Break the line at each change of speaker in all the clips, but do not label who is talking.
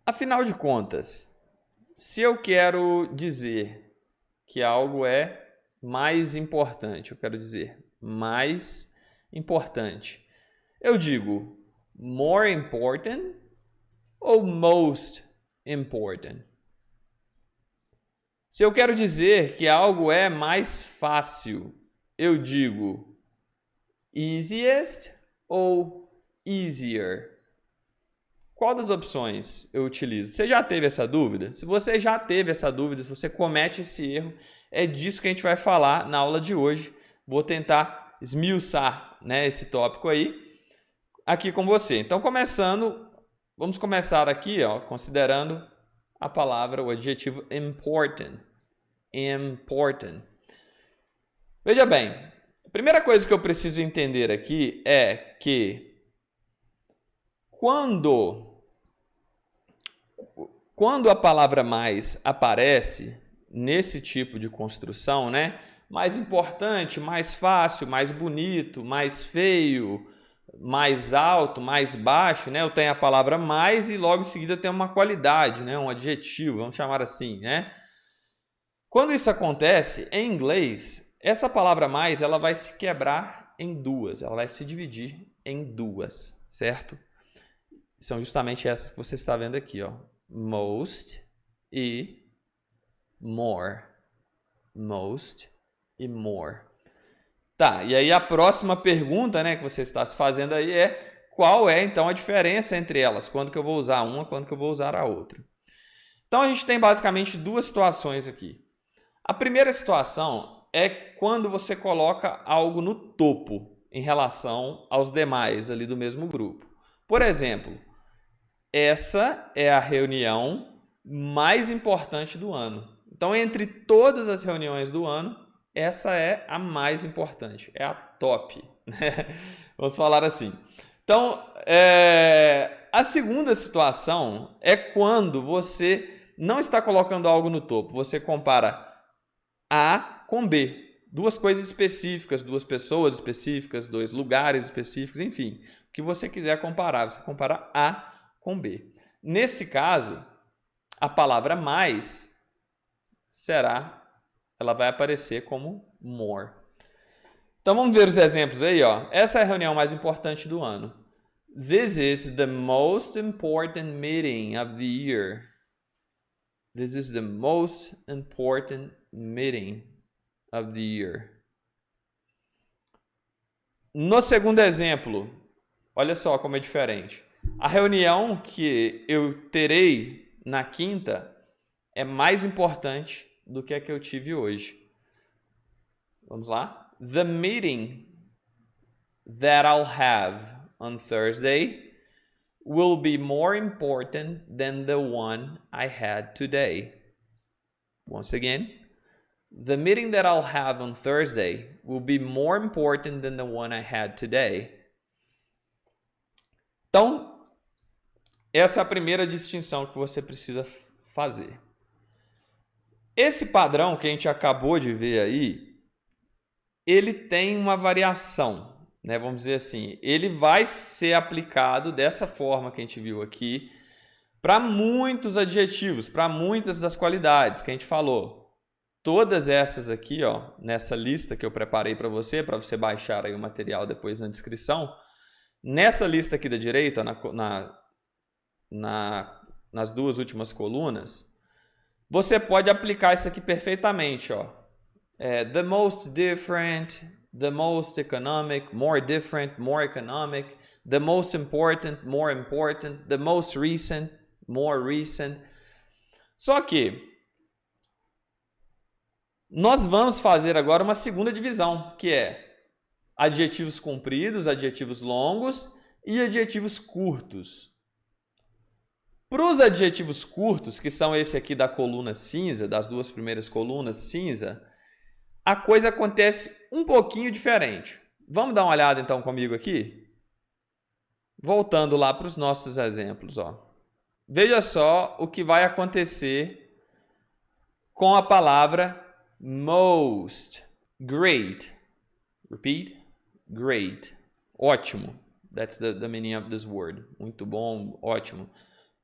Afinal de contas, se eu quero dizer que algo é mais importante, eu quero dizer mais importante, eu digo more important ou most important? Se eu quero dizer que algo é mais fácil, eu digo easiest ou easier? Qual das opções eu utilizo? Você já teve essa dúvida? Se você já teve essa dúvida, se você comete esse erro, é disso que a gente vai falar na aula de hoje. Vou tentar esmiuçar, né, esse tópico aí aqui com você. Então, vamos começar aqui, ó, considerando a palavra, o adjetivo important. Important. Veja bem, a primeira coisa que eu preciso entender aqui é que quando a palavra mais aparece nesse tipo de construção, né? Mais importante, mais fácil, mais bonito, mais feio, mais alto, mais baixo, né? Eu tenho a palavra mais e logo em seguida eu tenho uma qualidade, né? Um adjetivo, vamos chamar assim, né? Quando isso acontece, em inglês, essa palavra mais ela vai se quebrar em duas, ela vai se dividir em duas, certo? São justamente essas que você está vendo aqui, ó. Most e more. Most e more. Tá, e aí a próxima pergunta, né, que você está se fazendo aí é qual é então a diferença entre elas? Quando que eu vou usar uma, quando que eu vou usar a outra? Então a gente tem basicamente duas situações aqui. A primeira situação é quando você coloca algo no topo em relação aos demais ali do mesmo grupo. Por exemplo, essa é a reunião mais importante do ano. Então, entre todas as reuniões do ano, essa é a mais importante, é a top, né? Vamos falar assim. Então, a segunda situação é quando você não está colocando algo no topo, você compara A com B. Duas coisas específicas, duas pessoas específicas, dois lugares específicos, enfim. O que você quiser comparar, você compara A com B. Nesse caso, a palavra mais ela vai aparecer como more. Então vamos ver os exemplos aí, ó. Essa é a reunião mais importante do ano. This is the most important meeting of the year. This is the most important meeting of the year. No segundo exemplo, olha só como é diferente. A reunião que eu terei na quinta é mais importante do que a que eu tive hoje. Vamos lá? The meeting that I'll have on Thursday will be more important than the one I had today. Once again, the meeting that I'll have on Thursday will be more important than the one I had today. Então, essa é a primeira distinção que você precisa fazer. Esse padrão que a gente acabou de ver aí, ele tem uma variação, né? Vamos dizer assim, ele vai ser aplicado dessa forma que a gente viu aqui para muitos adjetivos, para muitas das qualidades que a gente falou. Todas essas aqui, ó, nessa lista que eu preparei para você baixar aí o material depois na descrição, nessa lista aqui da direita, nas duas últimas colunas, você pode aplicar isso aqui perfeitamente, ó. The most different, the most economic, more different, more economic, the most important, more important, the most recent, more recent. Só que nós vamos fazer agora uma segunda divisão, que é adjetivos compridos, adjetivos longos e adjetivos curtos. Para os adjetivos curtos, que são esse aqui da coluna cinza, das duas primeiras colunas cinza, a coisa acontece um pouquinho diferente. Vamos dar uma olhada então comigo aqui? Voltando lá para os nossos exemplos, ó. Veja só o que vai acontecer com a palavra most. Great. Repeat. Great. Ótimo. That's the meaning of this word. Muito bom, ótimo.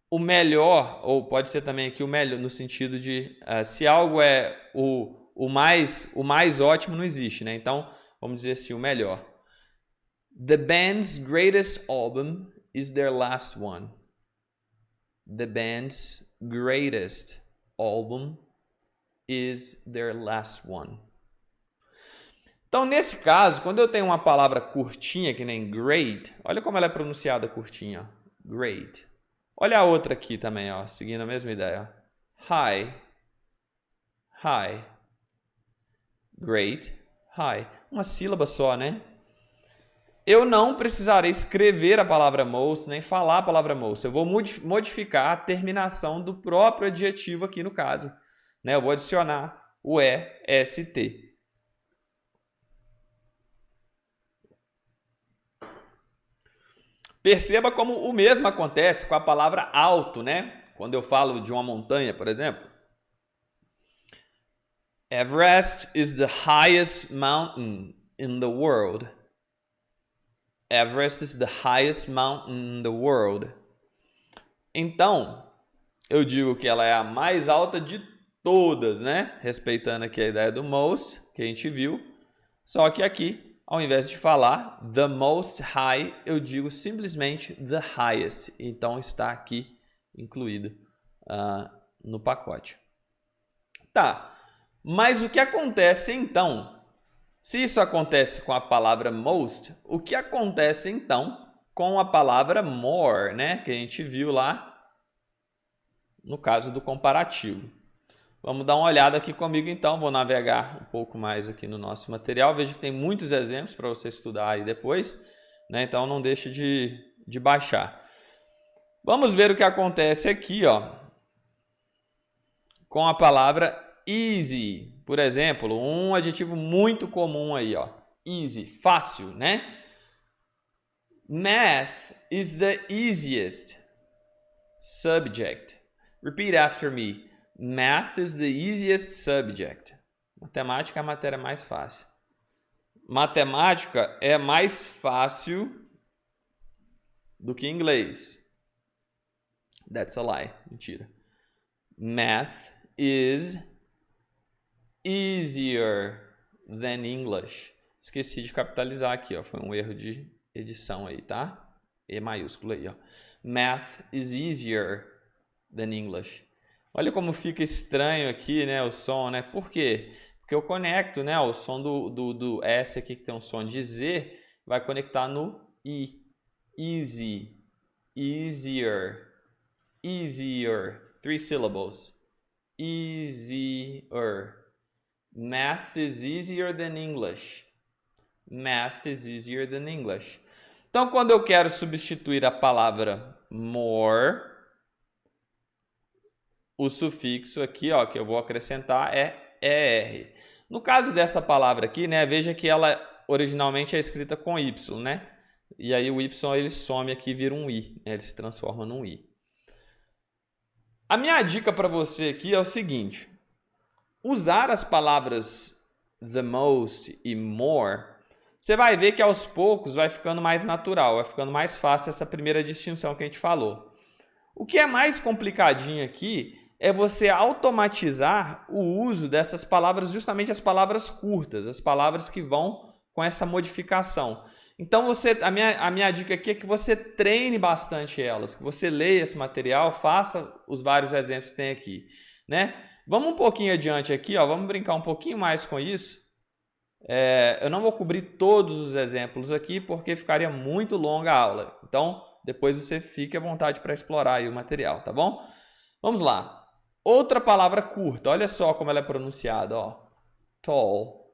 o melhor, ou pode ser também aqui o melhor, no sentido de se algo é o mais ótimo, não existe, né? Então, vamos dizer assim, o melhor. The band's greatest album is their last one. The band's greatest album is their last one. Então, nesse caso, quando eu tenho uma palavra curtinha, que nem great, olha como ela é pronunciada curtinha. Great. Olha a outra aqui também, ó, seguindo a mesma ideia. High. High. Great. High. Uma sílaba só, né? Eu não precisarei escrever a palavra most, nem falar a palavra most. Eu vou modificar a terminação do próprio adjetivo aqui no caso. Né? Eu vou adicionar o EST. Perceba como o mesmo acontece com a palavra alto, né? Quando eu falo de uma montanha, por exemplo. Everest is the highest mountain in the world. Everest is the highest mountain in the world. Então, eu digo que ela é a mais alta de todas, né? Respeitando aqui a ideia do most, que a gente viu. Só que aqui, ao invés de falar the most high, eu digo simplesmente the highest. Então, está aqui incluído no pacote. Tá, mas o que acontece então? Se isso acontece com a palavra most, o que acontece então com a palavra more, né? Que a gente viu lá no caso do comparativo. Vamos dar uma olhada aqui comigo então, vou navegar um pouco mais aqui no nosso material. Veja que tem muitos exemplos para você estudar aí depois, né? Então não deixe de baixar. Vamos ver o que acontece aqui, ó, com a palavra easy. Por exemplo, um adjetivo muito comum aí, ó, easy, fácil, né? Math is the easiest subject. Repeat after me. Math is the easiest subject. Matemática é a matéria mais fácil. Matemática é mais fácil do que inglês. That's a lie. Mentira. Math is easier than English. Esqueci de capitalizar aqui, ó. Foi um erro de edição aí, tá? E maiúsculo aí, ó. Math is easier than English. Olha como fica estranho aqui, né, o som, né? Por quê? Porque eu conecto, né, o som do S aqui, que tem um som de Z, vai conectar no I. Easy, easier, easier. 3 syllables. Easier. Math is easier than English. Math is easier than English. Então, quando eu quero substituir a palavra more, o sufixo aqui, ó, que eu vou acrescentar é ER. No caso dessa palavra aqui, né, veja que ela originalmente é escrita com Y, né? E aí o Y ele some aqui e vira um I, né? Ele se transforma num I. A minha dica para você aqui é o seguinte: usar as palavras the most e more, você vai ver que aos poucos vai ficando mais natural, vai ficando mais fácil essa primeira distinção que a gente falou. O que é mais complicadinho aqui é você automatizar o uso dessas palavras, justamente as palavras curtas, as palavras que vão com essa modificação. Então, a minha dica aqui é que você treine bastante elas, que você leia esse material, faça os vários exemplos que tem aqui, né? Vamos um pouquinho adiante aqui, ó, vamos brincar um pouquinho mais com isso. Eu não vou cobrir todos os exemplos aqui, porque ficaria muito longa a aula. Então, depois você fique à vontade para explorar aí o material, tá bom? Vamos lá. Outra palavra curta, olha só como ela é pronunciada, ó. Tall.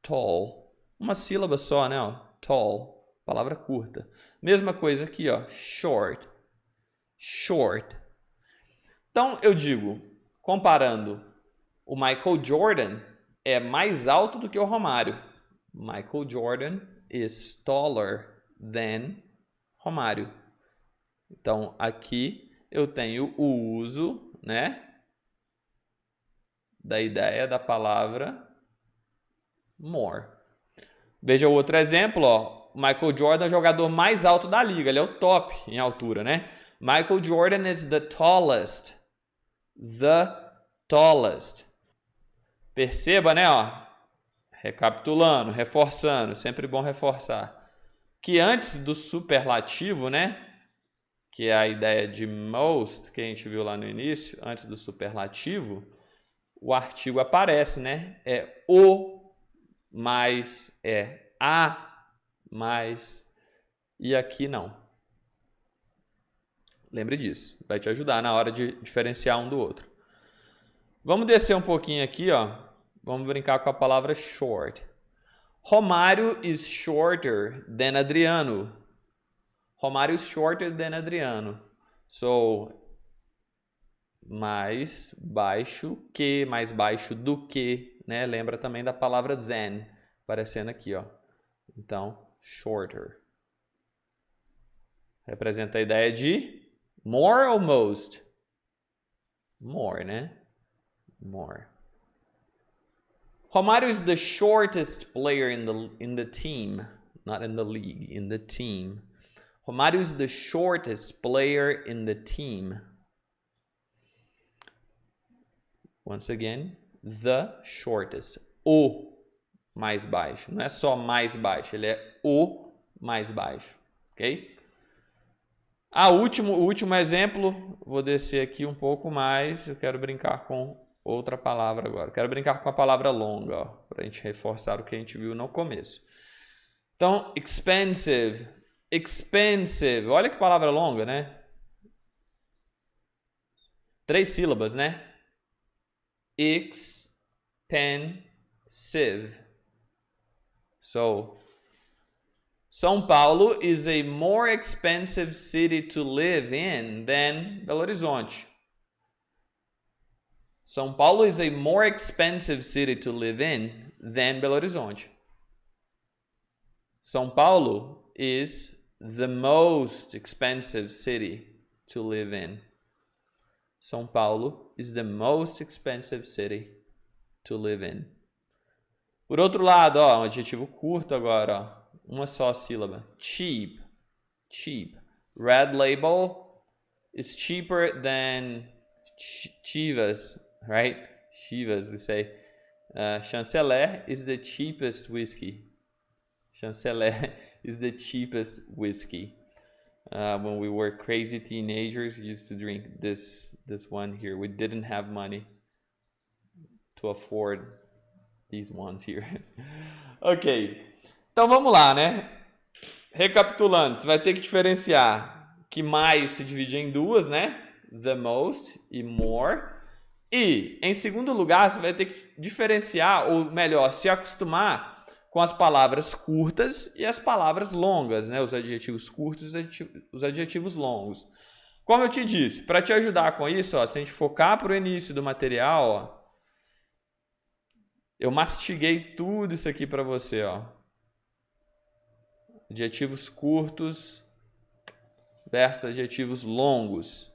Tall. Uma sílaba só, né, ó. Tall. Palavra curta. Mesma coisa aqui, ó. Short. Short. Então, eu digo, comparando, o Michael Jordan é mais alto do que o Romário. Michael Jordan is taller than Romário. Então, aqui eu tenho o uso, né, da ideia da palavra more. Veja o outro exemplo, ó. Michael Jordan é o jogador mais alto da liga, ele é o top em altura, né? Michael Jordan is the tallest. The tallest. Perceba, né, ó? Recapitulando, reforçando, sempre bom reforçar. Que antes do superlativo, né? Que é a ideia de most, que a gente viu lá no início, antes do superlativo, o artigo aparece, né? É o mais, é a mais, e aqui não. Lembre disso, vai te ajudar na hora de diferenciar um do outro. Vamos descer um pouquinho aqui, ó. Vamos brincar com a palavra short. Romário is shorter than Adriano. Romário is shorter than Adriano. So, mais baixo que, mais baixo do que, né? Lembra também da palavra than, aparecendo aqui, ó. Então, shorter. Representa a ideia de more ou most? More, né? More. Romário is the shortest player in the team, not in the league, in the team. Romário is the shortest player in the team. Once again, the shortest. O mais baixo. Não é só mais baixo, ele é o mais baixo. Ok? O último exemplo, vou descer aqui um pouco mais. Eu quero brincar com outra palavra agora. Quero brincar com a palavra longa, para a gente reforçar o que a gente viu no começo. Então, expensive. Expensive. Olha que palavra longa, né? 3 sílabas, né? Expensive. So, São Paulo is a more expensive city to live in than Belo Horizonte. São Paulo is a more expensive city to live in than Belo Horizonte. São Paulo is the most expensive city to live in. São Paulo is the most expensive city to live in. Por outro lado, ó, um adjetivo curto agora, ó, uma só sílaba. Cheap. Cheap. Red Label is cheaper than Chivas, right? Chivas, we say. Chanceler is the cheapest whiskey. Chanceler is the cheapest whiskey. When we were crazy teenagers, we used to drink this one here. We didn't have money to afford these ones here. Ok. Então vamos lá, né? Recapitulando, você vai ter que diferenciar que mais se divide em duas, né? The most e more. E, em segundo lugar, você vai ter que diferenciar, ou melhor, se acostumar com as palavras curtas e as palavras longas, né? Os adjetivos curtos e os adjetivos longos. Como eu te disse, para te ajudar com isso, ó, se a gente focar para o início do material, ó, eu mastiguei tudo isso aqui para você, ó. Adjetivos curtos versus adjetivos longos.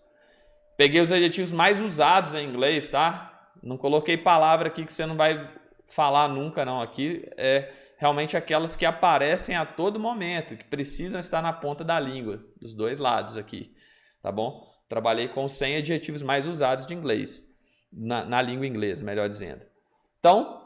Peguei os adjetivos mais usados em inglês, tá? Não coloquei palavra aqui que você não vai falar nunca, não. Aqui é realmente aquelas que aparecem a todo momento, que precisam estar na ponta da língua, dos dois lados aqui, tá bom? Trabalhei com 100 adjetivos mais usados de inglês, na língua inglesa, melhor dizendo. Então,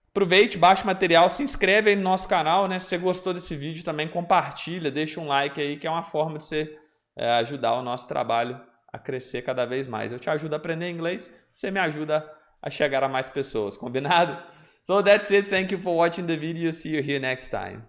aproveite, baixe o material, se inscreve aí no nosso canal, né? Se você gostou desse vídeo, também compartilha, deixa um like aí, que é uma forma de você ajudar o nosso trabalho a crescer cada vez mais. Eu te ajudo a aprender inglês, você me ajuda a chegar a mais pessoas, combinado? So that's it, thank you for watching the video, see you here next time.